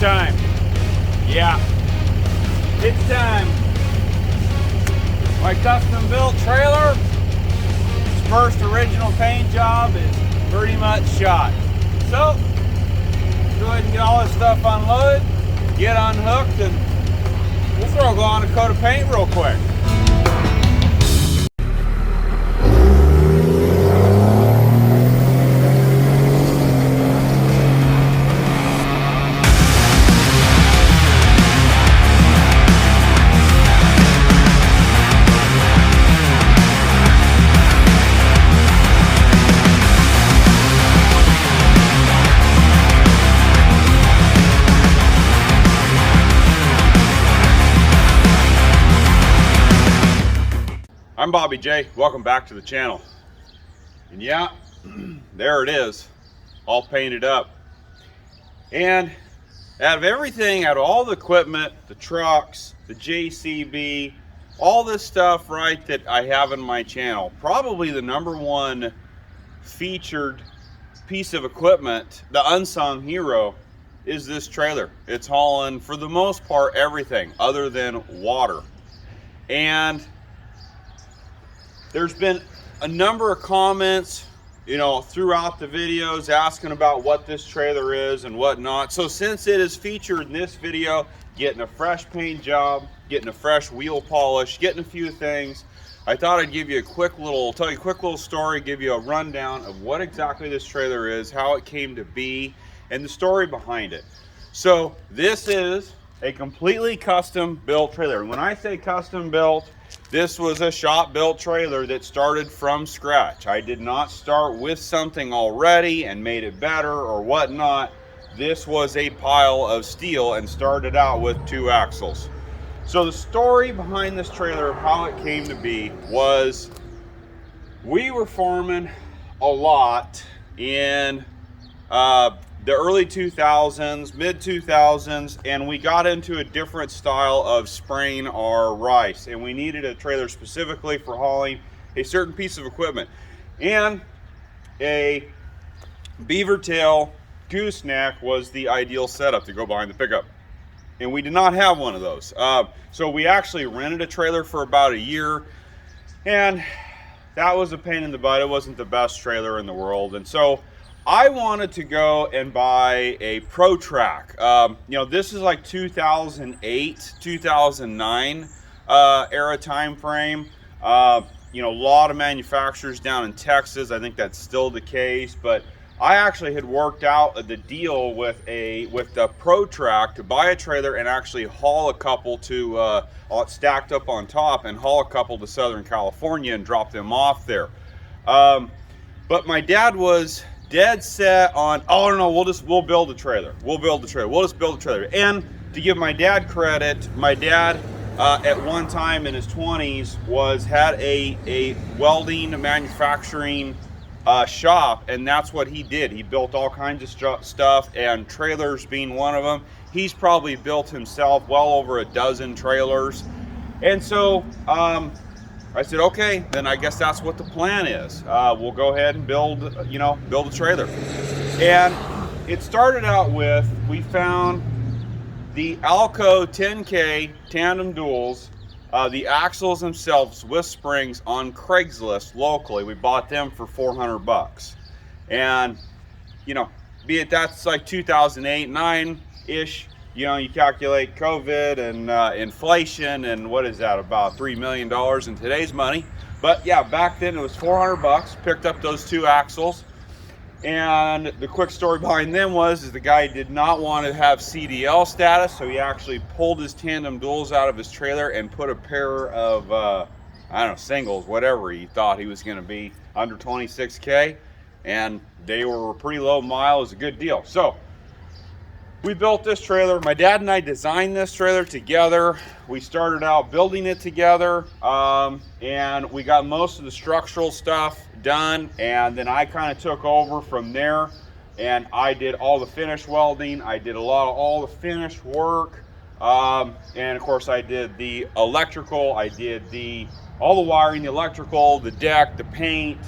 time. Yeah, it's time. My custom built trailer, its first original paint job is pretty much shot. So, go ahead and get all this stuff unloaded, get unhooked, and we'll go on a coat of paint real quick. I'm Bobby J. Welcome back to the channel. And yeah, there it is, all painted up. And out of everything, out of all the equipment, the trucks, the JCB, all this stuff, right, that I have in my channel, probably the #1 featured piece of equipment, the unsung hero, is this trailer. It's hauling, for the most part, everything other than water. And there's been a number of comments, you know, throughout the videos asking about what this trailer is and whatnot. So since it is featured in this video, getting a fresh paint job, getting a fresh wheel polish, getting a few things, I thought I'd give you a quick little, tell you a quick little story, give you a rundown of what exactly this trailer is, how it came to be, and the story behind it. So this is a completely custom built trailer. And when I say custom built, this was a shop built trailer that started from scratch. I did not start with something already and made it better or whatnot. This was a pile of steel and started out with 2 axles. So the story behind this trailer, how it came to be, was we were farming a lot in the early 2000s, mid 2000s, and we got into a different style of spraying our rice, and we needed a trailer specifically for hauling a certain piece of equipment. And a beaver tail gooseneck was the ideal setup to go behind the pickup, and we did not have one of those. So we actually rented a trailer for about a year, and that was a pain in the butt. It wasn't the best trailer in the world, and so I wanted to go and buy a Pro Track. You know, this is like 2008, 2009 era time frame. You know, a lot of manufacturers down in Texas. I think that's still the case, but I actually had worked out the deal with the Pro Track to buy a trailer and actually haul a couple to stacked up on top and haul a couple to Southern California and drop them off there. But my dad was dead set on, oh no, we'll build a trailer. We'll just build a trailer. And to give my dad credit, my dad at one time in his 20s had a welding manufacturing shop, and that's what he did. He built all kinds of stuff, and trailers being one of them. He's probably built himself well over a dozen trailers. And so I said, okay, then I guess that's what the plan is. We'll go ahead and build a trailer. And it started out with, we found the Alco 10K tandem duals, the axles themselves with springs on Craigslist locally. We bought them for 400 bucks. And, you know, be it that's like 2008, 9-ish, you know, you calculate COVID and inflation, and what is that, about $3 million in today's money. But yeah, back then it was 400 bucks, picked up those 2 axles. And the quick story behind them is the guy did not want to have CDL status, so he actually pulled his tandem duals out of his trailer and put a pair of, I don't know, singles, whatever he thought he was going to be, under 26K. And they were pretty low mile. It was a good deal. So we built this trailer. My dad and I designed this trailer together. We started out building it together, and we got most of the structural stuff done, and then I kind of took over from there, and I did all the finish welding. I did all the finish work, and of course I did the electrical. I did all the wiring, the electrical, the deck, the paint,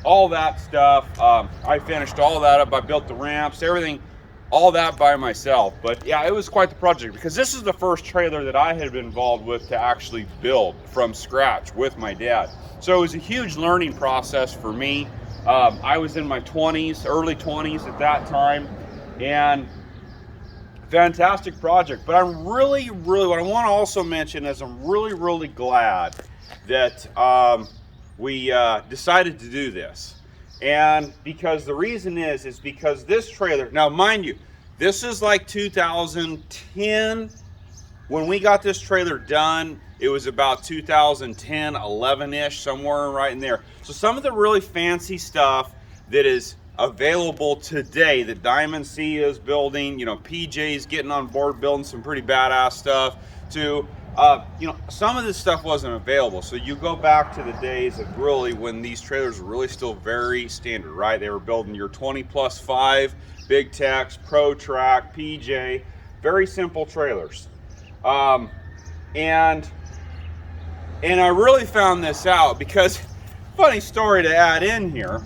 all that stuff. I finished all that up. I built the ramps, everything all that by myself. But yeah, it was quite the project, because this is the first trailer that I had been involved with to actually build from scratch with my dad. So it was a huge learning process for me. I was in my 20s, early 20s at that time, and fantastic project. But I'm really, what I want to also mention is I'm really glad that we decided to do this. And because the reason is because this trailer, now mind you, this is like 2010. When we got this trailer done, it was about 2010, 11-ish, somewhere right in there. So some of the really fancy stuff that is available today that Diamond C is building, you know, PJ's getting on board building some pretty badass stuff too. You know, some of this stuff wasn't available. So you go back to the days of really when these trailers were really still very standard, right? They were building your 20+5, Big Tex, Pro Track, PJ, very simple trailers. And I really found this out because, funny story to add in here,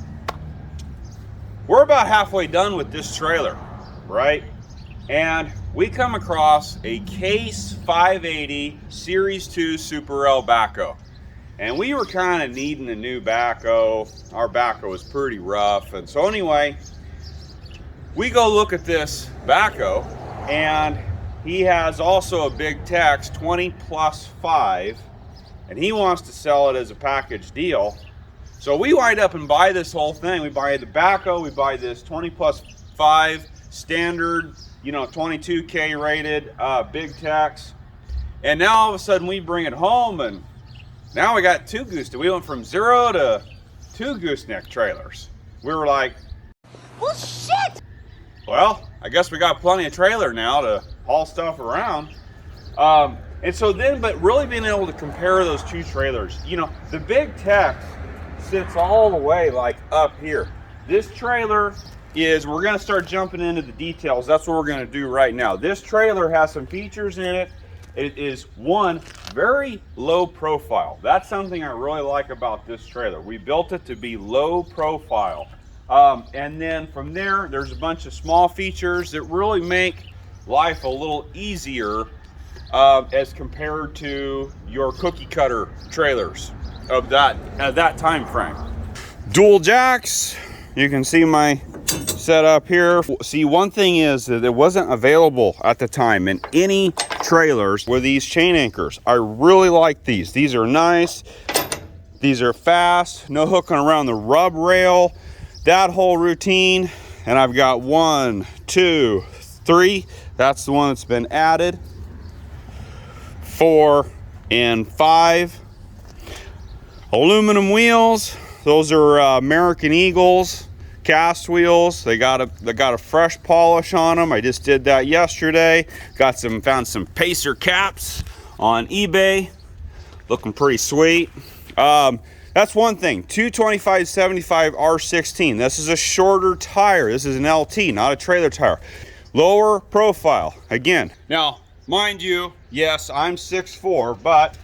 we're about halfway done with this trailer, right? And we come across a Case 580 Series 2 Super L backhoe. And we were kind of needing a new backhoe. Our backhoe was pretty rough. And so anyway, we go look at this backhoe, and he has also a Big Tex 20+5, and he wants to sell it as a package deal. So we wind up and buy this whole thing. We buy the backhoe, we buy this 20+5 standard, you know, 22K rated Big Tex. And now all of a sudden we bring it home, and now we got two Gooseneck. We went from 0 to 2 Gooseneck trailers. We were like, well, shit! Well, I guess we got plenty of trailer now to haul stuff around. And so then, but really being able to compare those two trailers, you know, the Big Tex sits all the way like up here. This trailer is, we're going to start jumping into the details. That's what we're going to do right now. This trailer has some features in it. It is, one, very low profile. That's something I really like about this trailer. We built it to be low profile. And then from there, there's a bunch of small features that really make life a little easier as compared to your cookie cutter trailers of that time frame. Dual jacks. You can see my setup here. See, one thing is that it wasn't available at the time in any trailers were these chain anchors. I really like these. These are nice. These are fast. No hooking around the rub rail. That whole routine. And I've got 1, 2, 3. That's the one that's been added. 4 and 5. Aluminum wheels. Those are American Eagles cast wheels. They got a fresh polish on them. I just did that yesterday. Found some Pacer caps on eBay. Looking pretty sweet. That's one thing. 225/75 R16. This is a shorter tire. This is an LT, not a trailer tire. Lower profile. Again, now, mind you, yes, I'm 6'4", but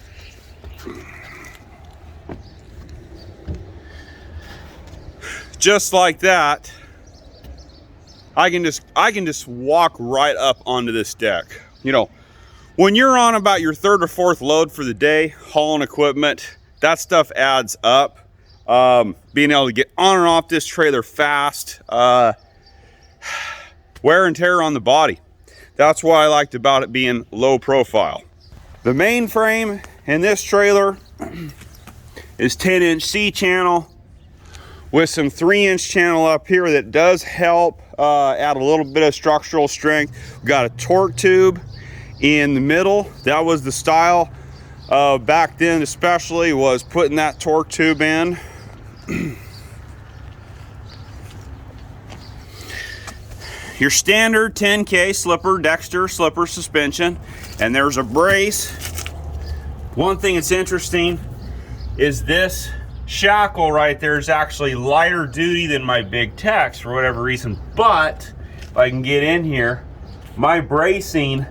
just like that, I can just walk right up onto this deck. You know, when you're on about your 3rd or 4th load for the day, hauling equipment, that stuff adds up. Being able to get on and off this trailer fast, wear and tear on the body. That's what I liked about it being low profile. The main frame in this trailer is 10-inch C-channel with some 3-inch channel up here that does help add a little bit of structural strength. We've got a torque tube in the middle. That was the style back then, especially, was putting that torque tube in. Your standard 10K slipper, Dexter slipper suspension, and there's a brace. One thing that's interesting is this shackle right there is actually lighter duty than my Big Tex for whatever reason, but if I can get in here, my bracing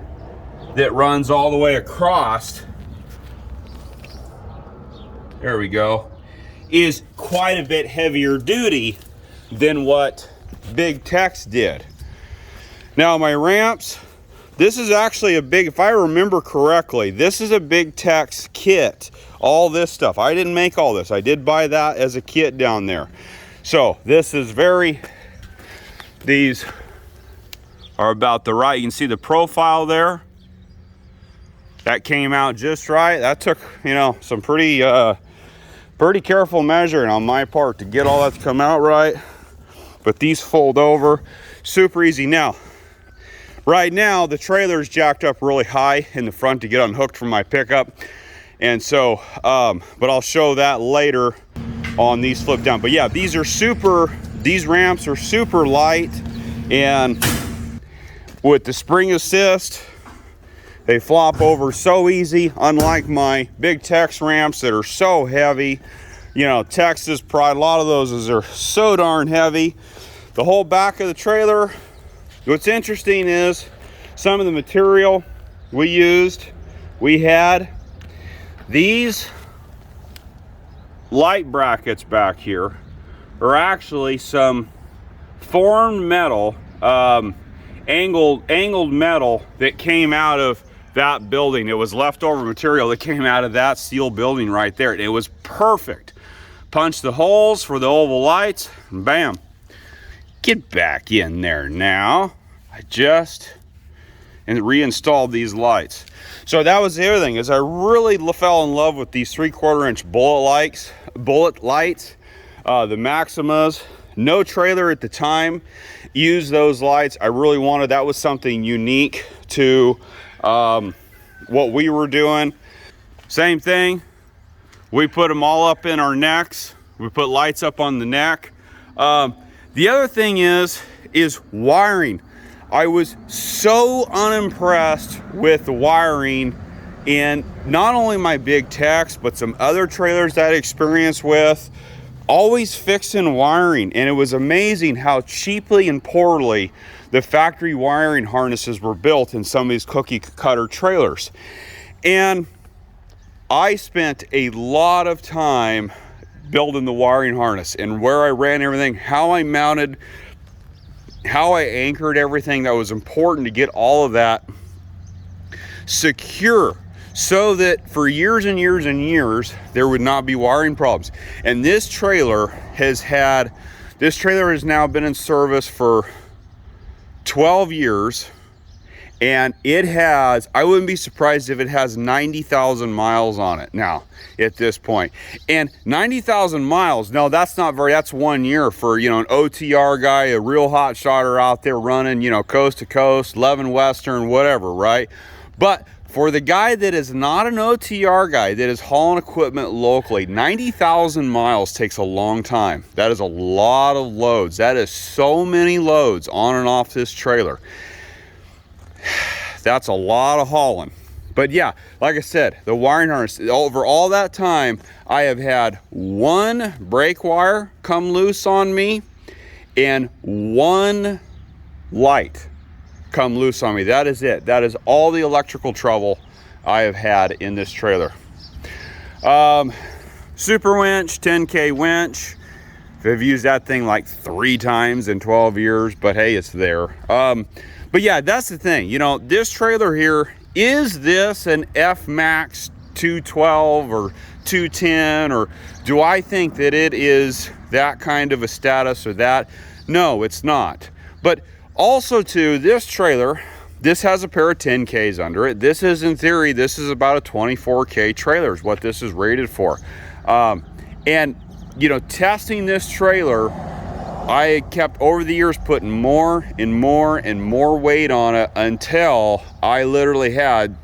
that runs all the way across, there we go, is quite a bit heavier duty than what Big Tex did. Now my ramps, this is actually a big, if I remember correctly, this is a Big Tex kit. All this stuff, I didn't make all this. I did buy that as a kit down there. So this is these are about the right. You can see the profile there. That came out just right. That took, you know, some pretty careful measuring on my part to get all that to come out right. But these fold over super easy. Now, right now the trailer is jacked up really high in the front to get unhooked from my pickup. And so, but I'll show that later on these flip down. But yeah, these ramps are super light, and with the spring assist, they flop over so easy, unlike my Big Tex ramps that are so heavy. You know, Texas Pride, a lot of those are so darn heavy. The whole back of the trailer, what's interesting is some of the material we had these light brackets back here are actually some formed metal, angled metal that came out of that building. It was leftover material that came out of that steel building right there. It was perfect. Punch the holes for the oval lights, and bam. Get back in there now. I just reinstalled these lights. So that was the other thing, is I really fell in love with these 3/4 inch bullet lights, the Maximas. No trailer at the time used those lights. I really wanted, that was something unique to what we were doing. Same thing, we put them all up in our necks. We put lights up on the neck. The other thing is wiring. I was so unimpressed with the wiring in not only my Big Tex, but some other trailers that I experienced with, always fixing wiring. And it was amazing how cheaply and poorly the factory wiring harnesses were built in some of these cookie cutter trailers. And I spent a lot of time building the wiring harness and where I ran everything, how I mounted, how I anchored everything that was important to get all of that secure, so that for years and years and years there would not be wiring problems. And this trailer has now been in service for 12 years, and it has, I wouldn't be surprised if it has 90,000 miles on it now at this point. And 90,000 miles, no, that's not very, that's 1 year for, you know, an OTR guy, a real hot shotter out there running, you know, coast to coast, 11 Western, whatever, right? But for the guy that is not an OTR guy, that is hauling equipment locally, 90,000 miles takes a long time. That is a lot of loads. That is so many loads on and off this trailer. That's a lot of hauling. But yeah, like I said, the wiring harness, over all that time, I have had one brake wire come loose on me and one light come loose on me. That is it. That is all the electrical trouble I have had in this trailer. Super winch, 10K winch. I've used that thing like 3 times in 12 years, but hey, it's there. But yeah, that's the thing. You know, this trailer here, is this an F-Max 212 or 210, or do I think that it is that kind of a status or that? No, it's not. But also too, this trailer, this has a pair of 10Ks under it. This is, in theory, this is about a 24K trailer is what this is rated for. And, you know, testing this trailer, I kept over the years putting more and more and more weight on it until I literally had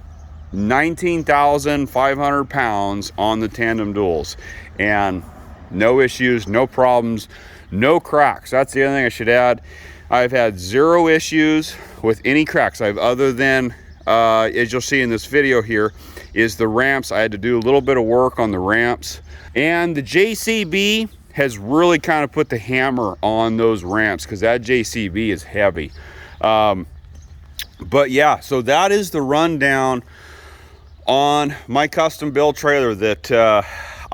19,500 pounds on the tandem duals, and no issues, no problems, no cracks. That's the other thing I should add. I've had 0 issues with any cracks. Other than, as you'll see in this video here, is the ramps. I had to do a little bit of work on the ramps, and the JCB has really kind of put the hammer on those ramps, because that JCB is heavy. But yeah, so that is the rundown on my custom build trailer that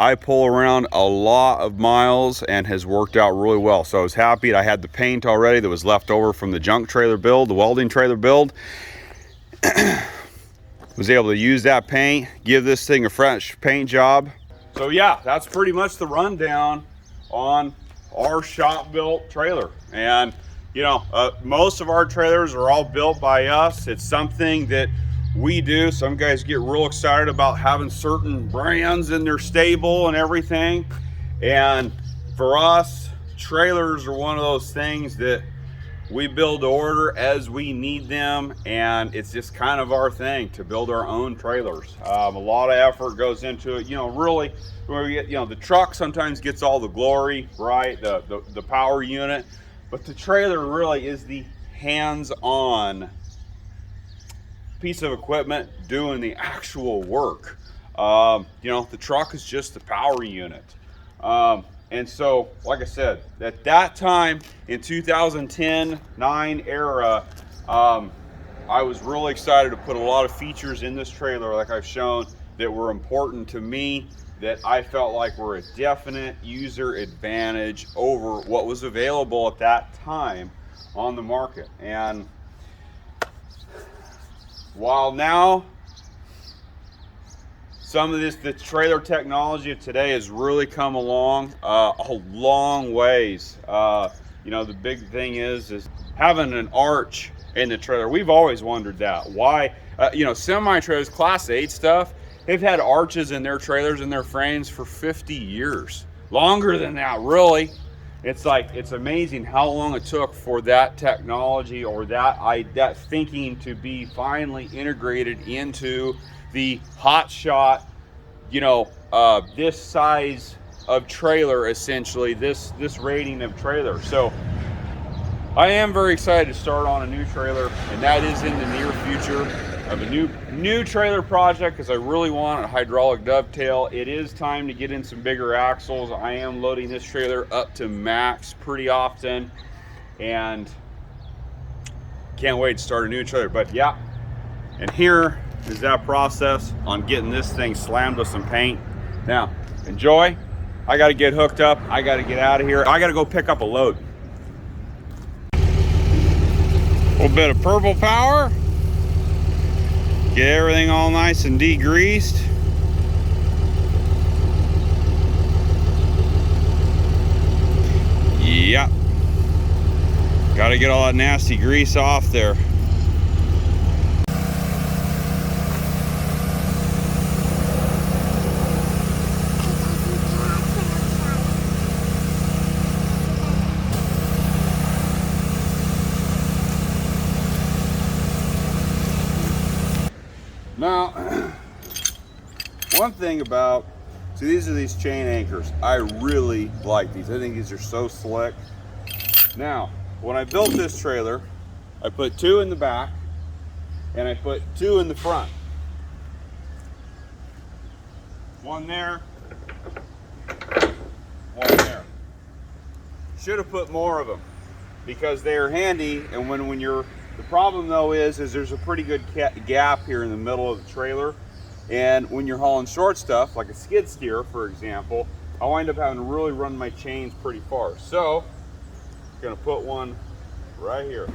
I pull around a lot of miles and has worked out really well. So I was happy. I had the paint already that was left over from the junk trailer build, the welding trailer build. Was able to use that paint, give this thing a fresh paint job. So yeah, that's pretty much the rundown on our shop built trailer. And you know, most of our trailers are all built by us. It's something that we do. Some guys get real excited about having certain brands in their stable and everything. And for us, trailers are one of those things that we build to order as we need them, and it's just kind of our thing to build our own trailers. A lot of effort goes into it. You know, really, where we get, you know, the truck sometimes gets all the glory, right? The power unit, but the trailer really is the hands-on piece of equipment doing the actual work. You know, the truck is just the power unit. And so, like I said, at that time in 2010-9 era, I was really excited to put a lot of features in this trailer, like I've shown, that were important to me, that I felt like were a definite user advantage over what was available at that time on the market. And while now some of the trailer technology of today has really come along a long ways. You know, the big thing is having an arch in the trailer. We've always wondered that. Why, you know, semi-trailers, Class 8 stuff, they've had arches in their trailers and their frames for 50 years. Longer than that, really. It's like, it's amazing how long it took for that technology or that thinking to be finally integrated into the hot shot, you know, this size of trailer, essentially, this rating of trailer. So I am very excited to start on a new trailer, and that is in the near future of a new trailer project, because I really want a hydraulic dovetail. It is time to get in some bigger axles. I am loading this trailer up to max pretty often, and can't wait to start a new trailer. But yeah, and here is that process on getting this thing slammed with some paint. Now, enjoy. I got to get hooked up. I got to get out of here. I got to go pick up a load. A little bit of purple power. Get everything all nice and degreased. Yep. Got to get all that nasty grease off there. Now, one thing about, see, these are these chain anchors. I really like these. I think these are so slick. Now, when I built this trailer, I put 2 in the back and I put 2 in the front. 1 there, 1 there. Should have put more of them because they are handy, and when you're, the problem though is there's a pretty good gap here in the middle of the trailer, and when you're hauling short stuff like a skid steer, for example, I wind up having to really run my chains pretty far. So I'm gonna put one right here.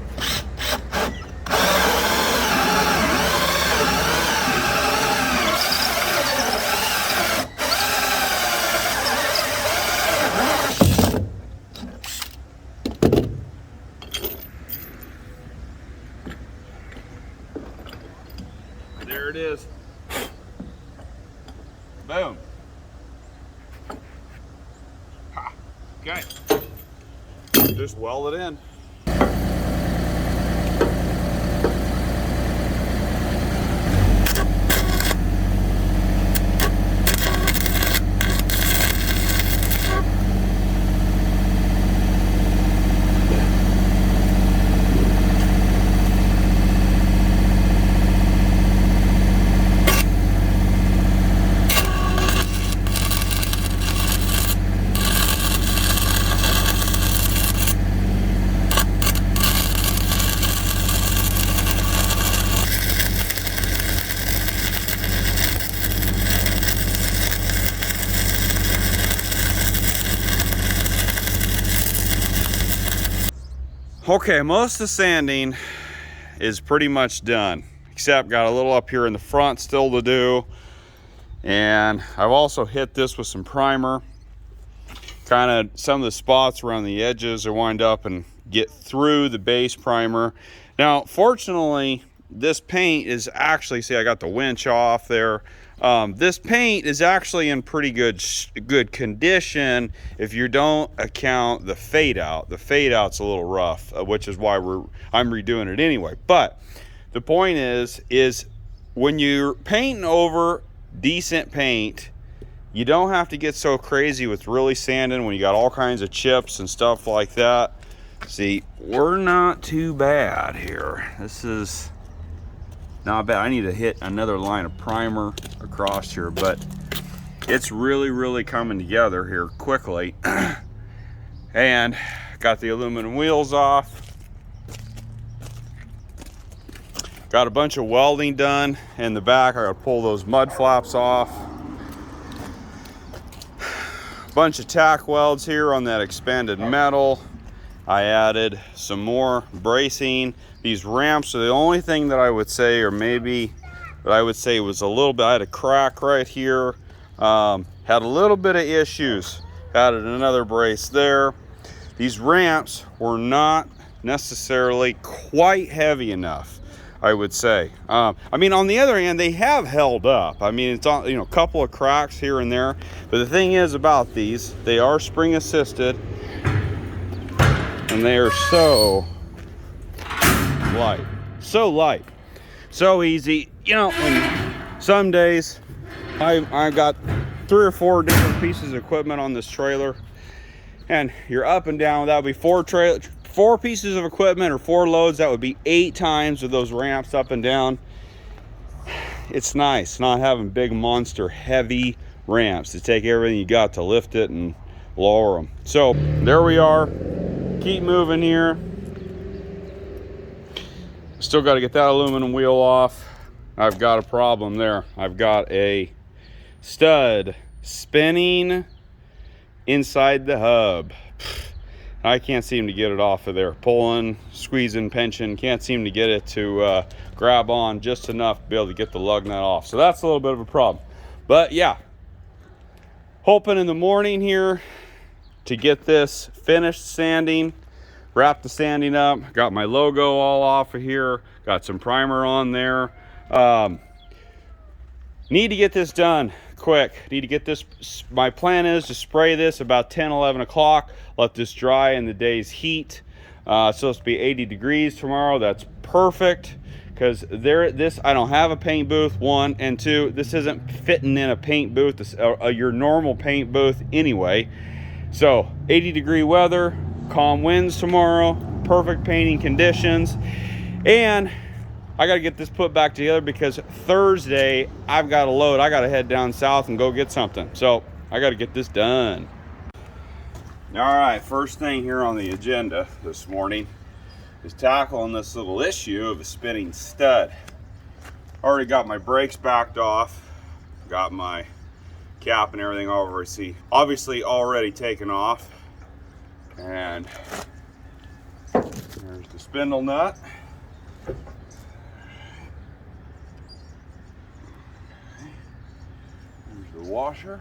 There it is. Boom. Ha. Okay. Just weld it in. Okay, most of the sanding is pretty much done, except got a little up here in the front still to do. And I've also hit this with some primer. Kind of some of the spots around the edges are wind up and get through the base primer. Now, fortunately, this paint is actually, see, I got the winch off there. This paint is actually in pretty good condition if you don't account the fade out. The fade out's a little rough, which is why I'm redoing it anyway. But the point is when you're painting over decent paint, you don't have to get so crazy with really sanding when you got all kinds of chips and stuff like that. See, we're not too bad here. This is not bad. I need to hit another line of primer across here, but it's really coming together here quickly. And got the aluminum wheels off. Got a bunch of welding done in the back. I gotta pull those mud flaps off. Bunch of tack welds here on that expanded metal. I added some more bracing. These ramps are the only thing that I would say, or maybe that I would say was a little bit, I had a crack right here. Had a little bit of issues. Added another brace there. These ramps were not necessarily quite heavy enough, I would say. I mean, on the other hand, they have held up. I mean, it's on, you know, a couple of cracks here and there. But the thing is about these, they are spring assisted. And they are so light, so easy. You know, when some days I got 3 or 4 different pieces of equipment on this trailer, and you're up and down. That would be 4 pieces of equipment or 4 loads. That would be 8 times with those ramps up and down. It's nice not having big monster heavy ramps to take everything you got to lift it and lower them. So there we are. Keep moving here. Still got to get that aluminum wheel off. I've got a problem there. I've got a stud spinning inside the hub. I can't seem to get it off of there. Pulling, squeezing, pinching, can't seem to get it to grab on just enough to be able to get the lug nut off. So that's a little bit of a problem. But yeah, hoping in the morning here to get this finished sanding, wrap the sanding up. Got my logo all off of here, got some primer on there. Need to get this done quick. Need to get this, my plan is to spray this about 10-11 o'clock, let this dry in the day's heat. It's supposed to be 80 degrees tomorrow. That's perfect, because this, I don't have a paint booth, 1, and 2, this isn't fitting in a paint booth, your normal paint booth anyway. So 80-degree weather, calm winds tomorrow, perfect painting conditions. And I got to get this put back together because Thursday I've got a load. I got to head down south and go get something. So I got to get this done. All right, first thing here on the agenda this morning is tackling this little issue of a spinning stud. Already got my brakes backed off, got my cap and everything over. See, obviously already taken off. And there's the spindle nut. There's the washer.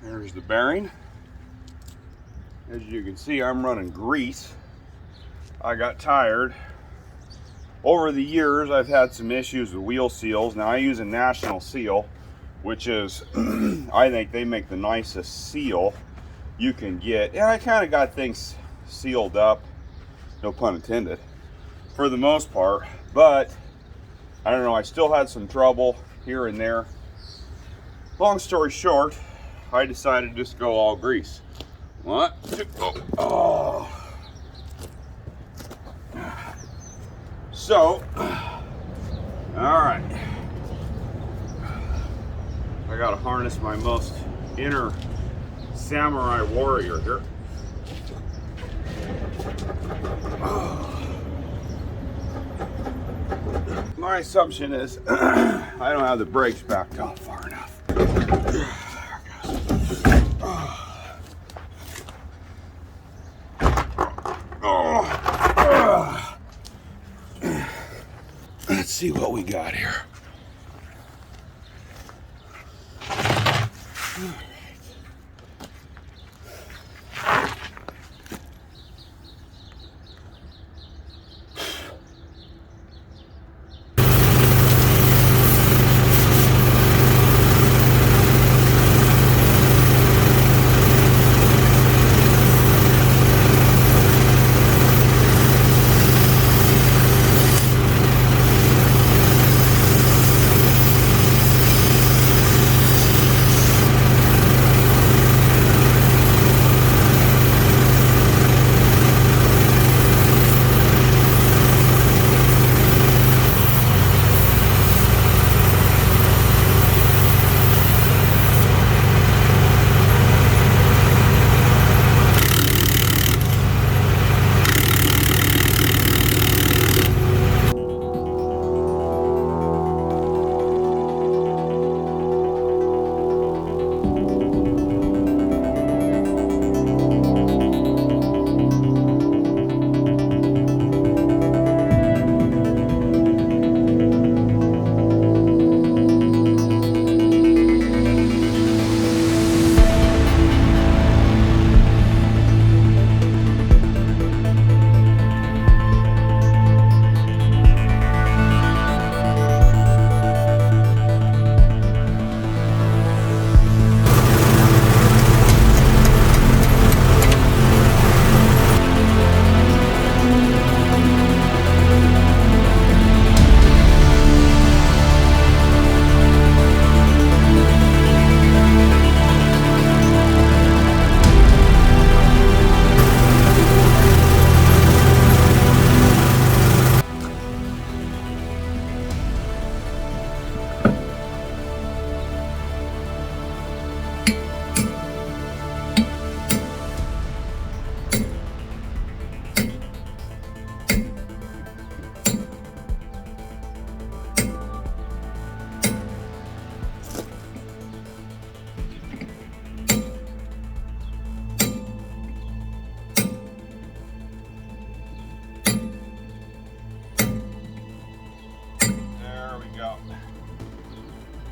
There's the bearing. As you can see, I'm running grease. I got tired. Over the years, I've had some issues with wheel seals. Now I use a National Seal, which is, I think they make the nicest seal you can get. And I kind of got things sealed up, no pun intended, for the most part. But, I don't know, I still had some trouble here and there. Long story short, I decided to just go all grease. 1, 2, oh. So, all right, I gotta harness my most inner samurai warrior here. My assumption is I don't have the brakes backed off far enough. Let's see what we got here.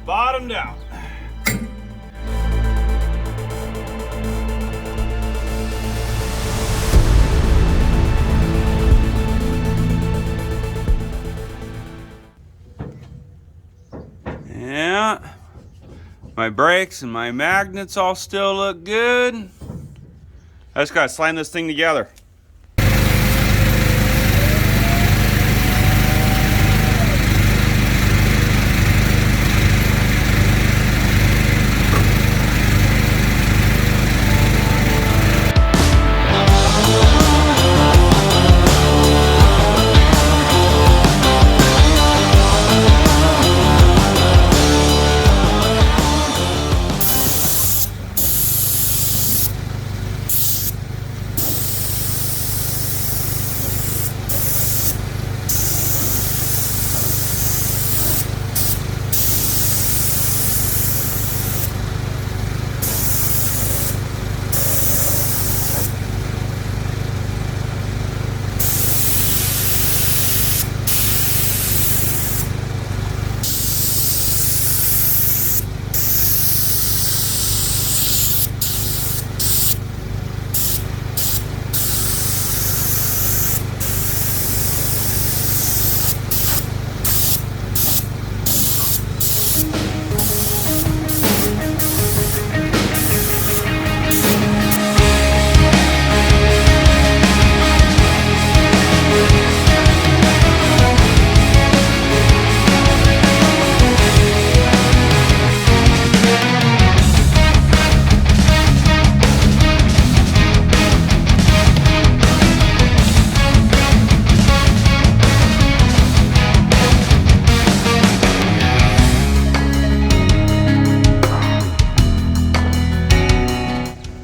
Bottomed out. Yeah, my brakes and my magnets all still look good. I just gotta slam this thing together.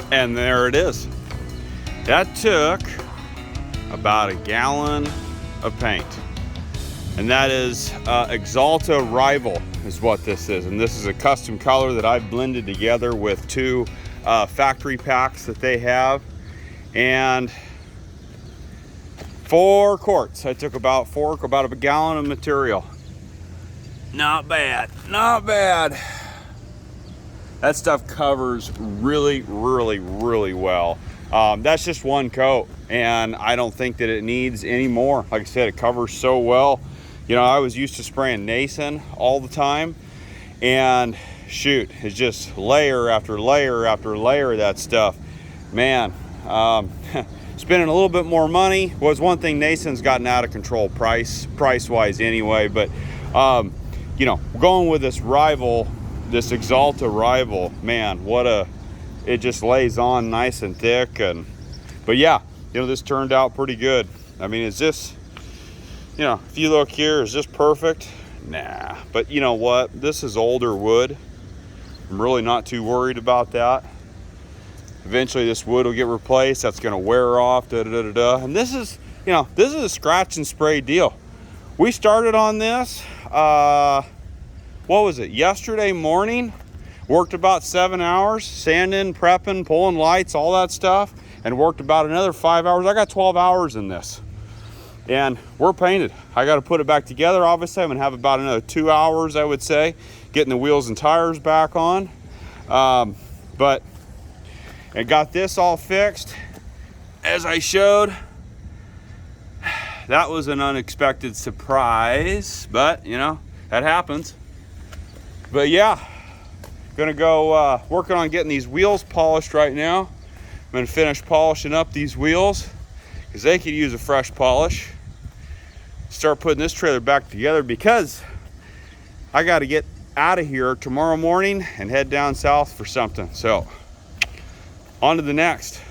And there it is. That took about a gallon of paint. and that is Exalta Rival is what this is. And this is a custom color that I've blended together with two factory packs that they have. And 4 quarts. I took about a gallon of material. Not bad, not bad. That stuff covers really, really, really well. That's just one coat, and I don't think that it needs any more. Like I said, it covers so well. You know, I was used to spraying Nason all the time, and shoot, it's just layer after layer after layer of that stuff. Man, spending a little bit more money was one thing. Nason's gotten out of control price-wise anyway, but you know, going with this Rival, this Exalta Rival, man, it just lays on nice and thick. But yeah, you know, this turned out pretty good. I mean, is this, you know, if you look here, is this perfect? Nah, but you know what? This is older wood. I'm really not too worried about that. Eventually this wood will get replaced. That's gonna wear off, And this is, you know, this is a scratch and spray deal. We started on this, what was it, yesterday morning? Worked about 7 hours, sanding, prepping, pulling lights, all that stuff, and worked about another 5 hours. I got 12 hours in this, and we're painted. I got to put it back together. Obviously, I'm gonna have about another 2 hours, I would say, getting the wheels and tires back on. But I got this all fixed, as I showed. That was an unexpected surprise, but you know, that happens. But yeah, gonna go working on getting these wheels polished right now. I'm gonna finish polishing up these wheels because they could use a fresh polish. Start putting this trailer back together because I got to get out of here tomorrow morning and head down south for something. So on to the next.